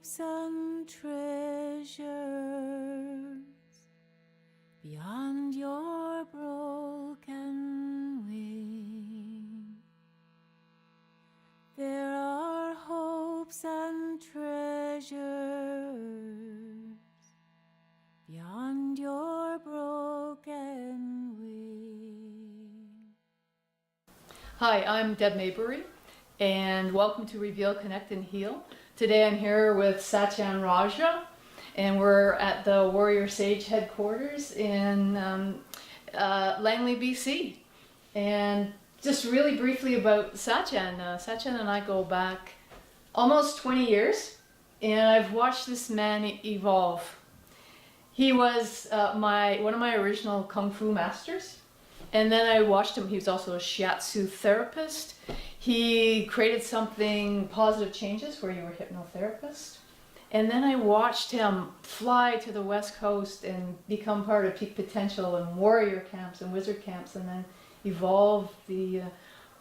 hopes and treasures beyond your broken wing. There are hopes and treasures beyond your broken wing. Hi, I'm Deb Maybury, and welcome to Reveal, Connect, and Heal. Today I'm here with Satyen Raja, and we're at the Warrior Sage headquarters in Langley, BC. And just really briefly about Satyen. Satyen and I go back almost 20 years, and I've watched this man evolve. He was one of my original Kung Fu masters. And then I watched him. He was also a shiatsu therapist. He created something, Positive Changes, where you were a hypnotherapist. And then I watched him fly to the West Coast and become part of Peak Potential and warrior camps and wizard camps, and then evolve the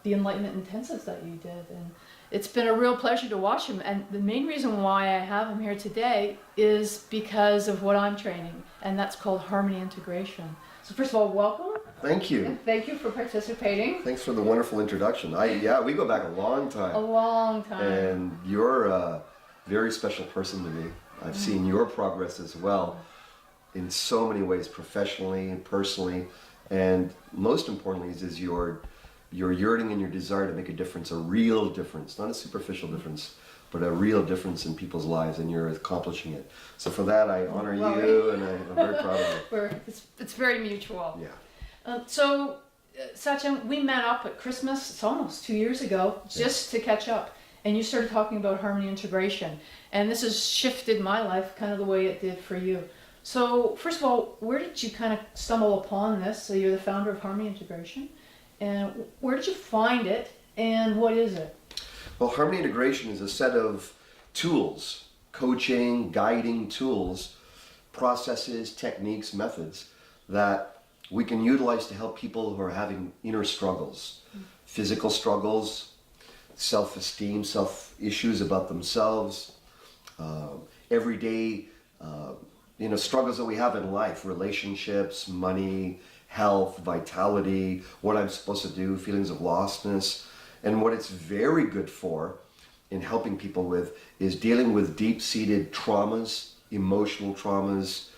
Enlightenment Intensives that you did. And it's been a real pleasure to watch him. And the main reason why I have him here today is because of what I'm training, and that's called Harmony Integration. So first of all, welcome. Thank you. And thank you for participating. Thanks for the wonderful introduction. We go back a long time. A long time. And you're a very special person to me. I've seen your progress as well in so many ways, professionally and personally. And most importantly is your yearning and your desire to make a difference, a real difference, not a superficial difference, but a real difference in people's lives, and you're accomplishing it. So for that, I honor you, and I'm very proud of you. It's very mutual. Yeah. Satyen, we met up at Christmas, it's almost 2 years ago, just to catch up. And you started talking about harmony integration. And this has shifted my life kind of the way it did for you. So first of all, where did you kind of stumble upon this? So you're the founder of Harmony Integration. And where did you find it, and what is it? Well, Harmony Integration is a set of tools, coaching, guiding tools, processes, techniques, methods that we can utilize to help people who are having inner struggles, physical struggles, self-esteem, self-issues about themselves, everyday struggles that we have in life, relationships, money, health, vitality, what I'm supposed to do, feelings of lostness. And what it's very good for in helping people with is dealing with deep-seated traumas, emotional traumas.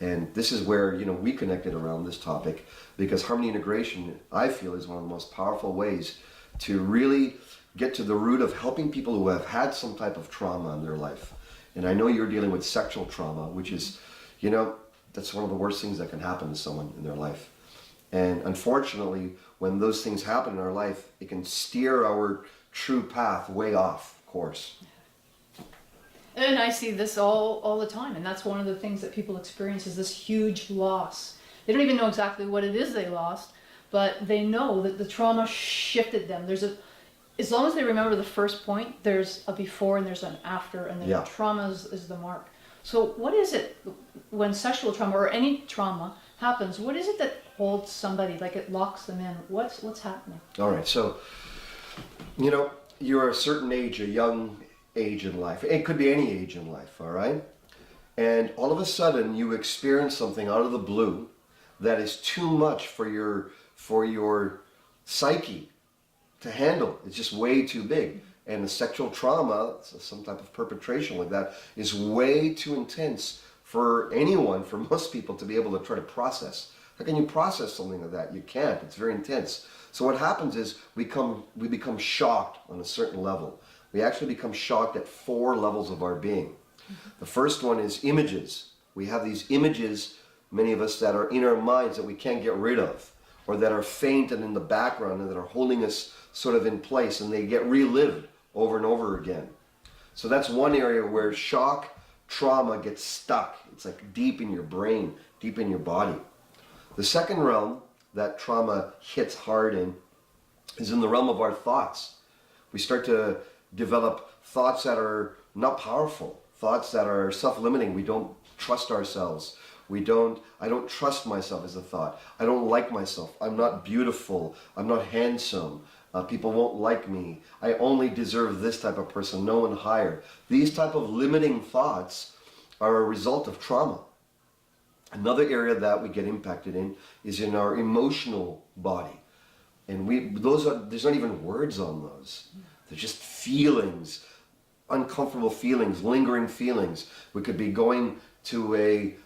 And this is where we connected around this topic, because Harmony Integration, I feel, is one of the most powerful ways to really get to the root of helping people who have had some type of trauma in their life. And I know you're dealing with sexual trauma, which is, that's one of the worst things that can happen to someone in their life. And unfortunately, when those things happen in our life, it can steer our true path way off course. And I see this all the time, and that's one of the things that people experience, is this huge loss. They don't even know exactly what it is they lost, but they know that the trauma shifted them. As long as they remember the first point, there's a before and there's an after, and then the trauma is the mark. So what is it when sexual trauma or any trauma happens? What is it that holds somebody, like it locks them in? What's happening? All right, so you're a certain age, a young age in life. It could be any age in life, all right? And all of a sudden you experience something out of the blue that is too much for your psyche to handle. It's just way too big. And the sexual trauma, some type of perpetration like that, is way too intense for anyone, for most people, to be able to try to process. How can you process something like that? You can't. It's very intense. So what happens is we become shocked on a certain level. We actually become shocked at 4 levels of our being. The first one is images. We have these images, many of us, that are in our minds that we can't get rid of, or that are faint and in the background and that are holding us sort of in place, and they get relived over and over again. So that's one area where shock, trauma gets stuck. It's like deep in your brain, deep in your body. The second realm that trauma hits hard in is in the realm of our thoughts. We start to develop thoughts that are not powerful, thoughts that are self-limiting. We don't trust ourselves. I don't trust myself is a thought. I don't like myself. I'm not beautiful. I'm not handsome. People won't like me. I only deserve this type of person, no one higher. These type of limiting thoughts are a result of trauma. Another area that we get impacted in is in our emotional body. And there's not even words on those. They're just feelings, uncomfortable feelings, lingering feelings. We could be going to a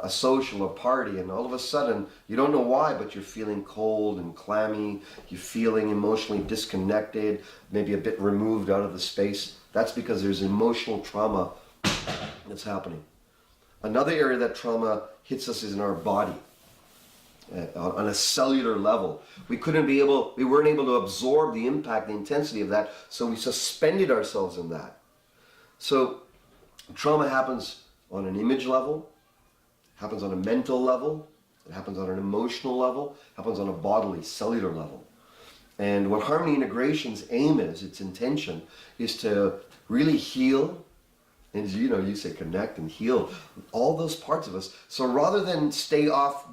social, a party, and all of a sudden, you don't know why, but you're feeling cold and clammy, you're feeling emotionally disconnected, maybe a bit removed out of the space. That's because there's emotional trauma that's happening. Another area that trauma hits us is in our body. On a cellular level. We weren't able to absorb the impact, the intensity of that, so we suspended ourselves in that. So trauma happens on an image level, happens on a mental level, it happens on an emotional level, happens on a bodily, cellular level. And what Harmony Integration's aim is, its intention, is to really heal, and you say connect and heal all those parts of us. So rather than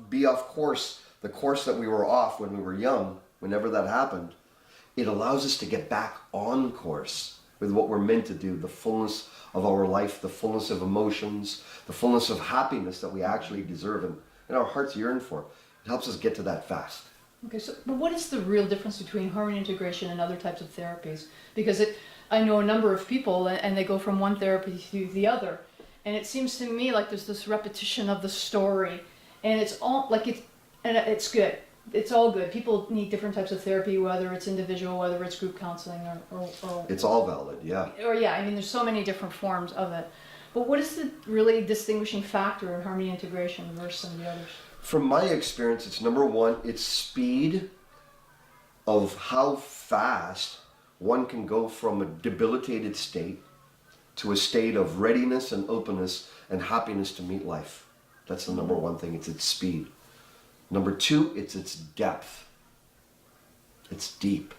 be off course, the course that we were off when we were young, whenever that happened, it allows us to get back on course with what we're meant to do, the fullness of our life, the fullness of emotions, the fullness of happiness that we actually deserve and our hearts yearn for. It helps us get to that fast. Okay, so but what is the real difference between Harmony Integration and other types of therapies? Because I know a number of people and they go from one therapy to the other, and it seems to me like there's this repetition of the story, and it's good. It's all good. People need different types of therapy, whether it's individual, whether it's group counseling, or it's all valid, yeah. There's so many different forms of it. But what is the really distinguishing factor in Harmony Integration versus some of the others? From my experience, it's number one, it's speed of how fast one can go from a debilitated state to a state of readiness and openness and happiness to meet life. That's the number one thing, it's its speed. Number two, it's its depth. It's deep.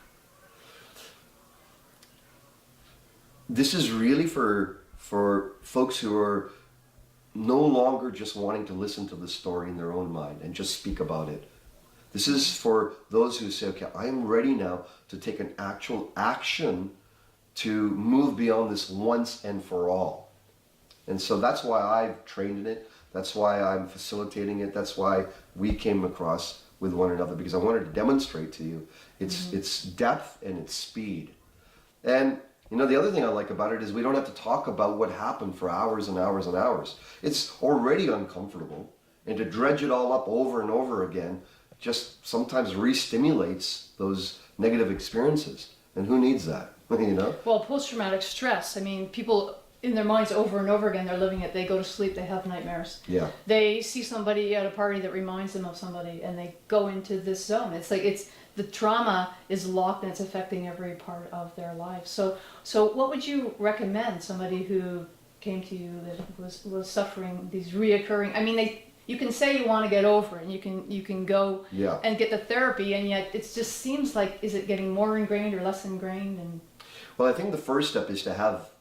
This is really for folks who are no longer just wanting to listen to the story in their own mind and just speak about it. This is for those who say, okay, I'm ready now to take an actual action to move beyond this once and for all. And so that's why I've trained in it. That's why I'm facilitating it. That's why we came across with one another, because I wanted to demonstrate to you its depth and its speed. And the other thing I like about it is we don't have to talk about what happened for hours and hours and hours. It's already uncomfortable, and to dredge it all up over and over again just sometimes re-stimulates those negative experiences. And who needs that? Well, post-traumatic stress, people in their minds over and over again, they're living it. They go to sleep, they have nightmares. Yeah. They see somebody at a party that reminds them of somebody, and they go into this zone. It's like the trauma is locked and it's affecting every part of their life. So what would you recommend somebody who came to you that was suffering these reoccurring? You can say you want to get over it, and you can go and get the therapy, and yet it just seems like, is it getting more ingrained or less ingrained? And well, I think the first step is to have,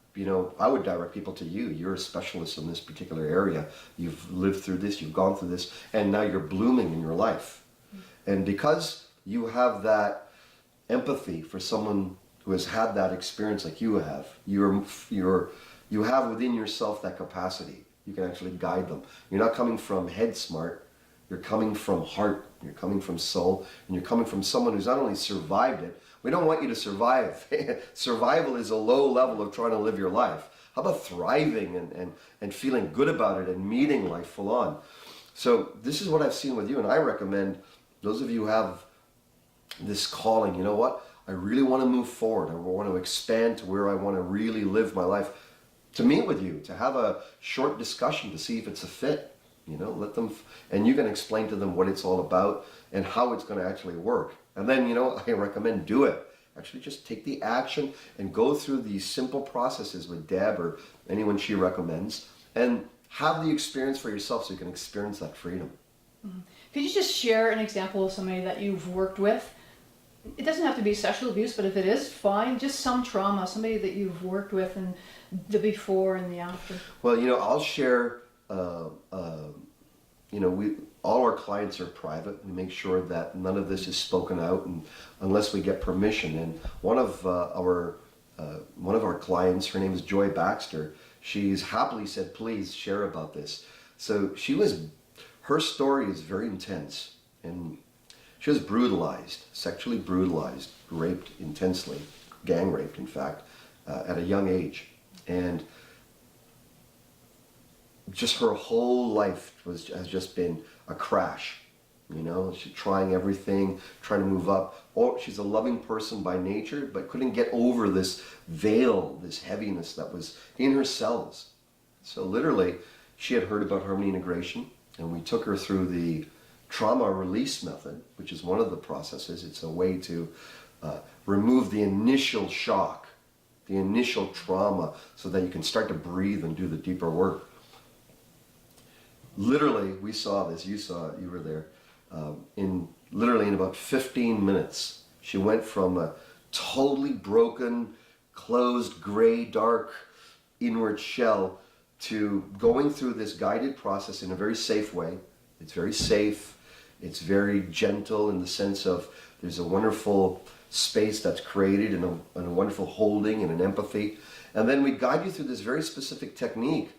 I would direct people to you. You're a specialist in this particular area. You've lived through this, you've gone through this, and now you're blooming in your life. And because you have that empathy for someone who has had that experience like you have, you have within yourself that capacity. You can actually guide them. You're not coming from head smart, you're coming from heart, you're coming from soul, and you're coming from someone who's not only survived it. We don't want you to survive. Survival is a low level of trying to live your life. How about thriving and feeling good about it and meeting life full on? So this is what I've seen with you, and I recommend those of you who have this calling, you know what? I really want to move forward. I want to expand to where I want to really live my life. To meet with you, to have a short discussion to see if it's a fit, let them, and you can explain to them what it's all about and how it's going to actually work. And then, I recommend do it. Actually, just take the action and go through these simple processes with Deb or anyone she recommends, and have the experience for yourself so you can experience that freedom. Mm-hmm. Could you just share an example of somebody that you've worked with? It doesn't have to be sexual abuse, but if it is, fine. Just some trauma, somebody that you've worked with, and the before and the after. Well, I'll share all our clients are private. We make sure that none of this is spoken out, and unless we get permission. And one of our clients, her name is Joy Baxter. She's happily said, "Please share about this." So her story is very intense, and she was brutalized, sexually brutalized, raped intensely, gang raped, in fact, at a young age, and just her whole life has just been a crash. She's trying everything, trying to move up. Or she's a loving person by nature, but couldn't get over this veil, this heaviness that was in her cells. So literally, she had heard about harmony integration, and we took her through the trauma release method, which is one of the processes. It's a way to remove the initial shock, the initial trauma, so that you can start to breathe and do the deeper work. Literally, we saw this, you were there, in about 15 minutes, she went from a totally broken, closed, gray, dark, inward shell to going through this guided process in a very safe way. It's very safe, it's very gentle in the sense of there's a wonderful space that's created and a wonderful holding and an empathy. And then we guide you through this very specific technique.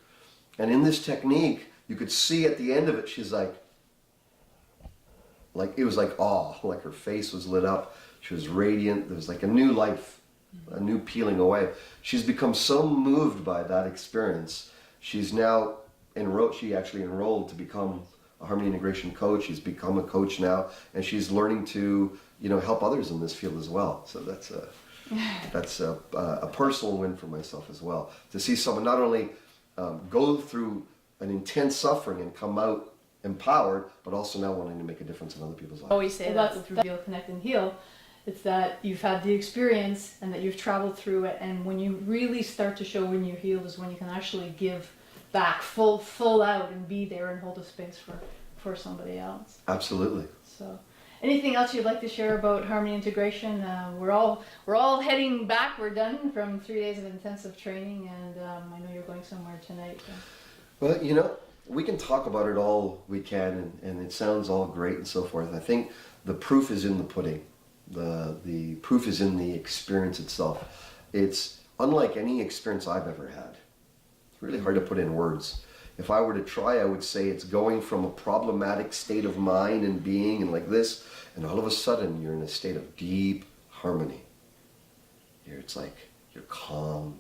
And in this technique, you could see at the end of it, she's like it was like awe, like her face was lit up. She was radiant. There was like a new life, a new peeling away. She's become so moved by that experience. She's now enrolled. She actually enrolled to become a harmony integration coach. She's become a coach now, and she's learning to, help others in this field as well. So that's a personal win for myself as well. To see someone not only go through an intense suffering and come out empowered, but also now wanting to make a difference in other people's lives. I always say that with Reveal, Connect, and Heal. It's that you've had the experience and that you've traveled through it, and when you really start to show when you're healed is when you can actually give back full out and be there and hold a space for somebody else. Absolutely. So, anything else you'd like to share about harmony integration? We're all heading back. We're done from 3 days of intensive training, and I know you're going somewhere tonight. Well, we can talk about it all we can, and it sounds all great and so forth. I think the proof is in the pudding. The proof is in the experience itself. It's unlike any experience I've ever had. It's really hard to put in words. If I were to try, I would say it's going from a problematic state of mind and being and like this, and all of a sudden you're in a state of deep harmony. It's like you're calm.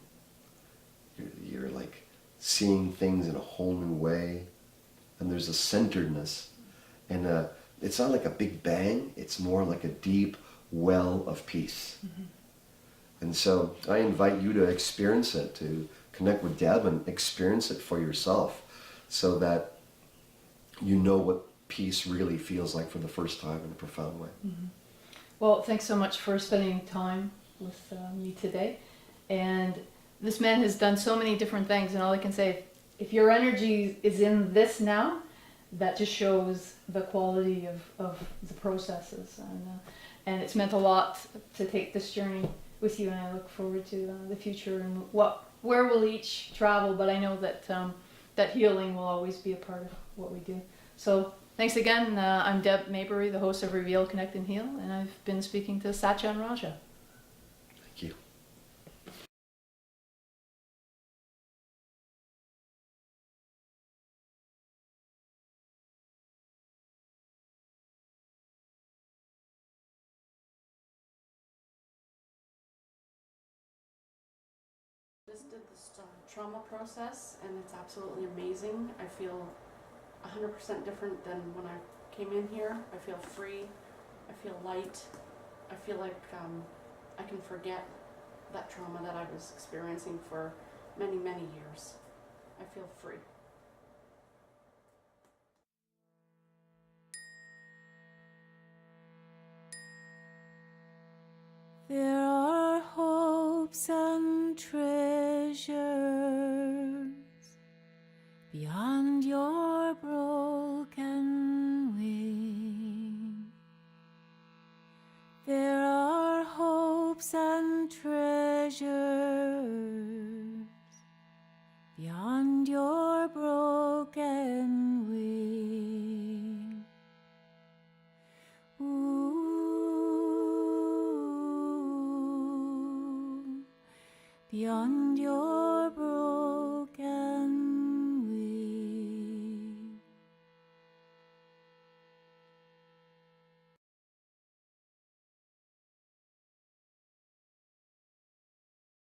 You're like seeing things in a whole new way, and there's a centeredness, and it's not like a big bang, it's more like a deep well of peace. Mm-hmm. And so I invite you to experience it, to connect with Deb and experience it for yourself, so that you know what peace really feels like for the first time in a profound way. Mm-hmm. Well, thanks so much for spending time with me today. And this man has done so many different things, and all I can say, if your energy is in this now, that just shows the quality of the processes, and it's meant a lot to take this journey with you, and I look forward to the future and where we'll each travel. But I know that that healing will always be a part of what we do. So thanks again. I'm Deb Maybury, the host of Reveal, Connect, and Heal, and I've been speaking to Satyen Raja. Thank you. Just did this trauma process, and it's absolutely amazing. I feel 100% different than when I came in here. I feel free, I feel light, I feel like I can forget that trauma that I was experiencing for many, many years. I feel free. There are hopes and treasures beyond your broken wing. There are hopes and treasures beyond your beyond your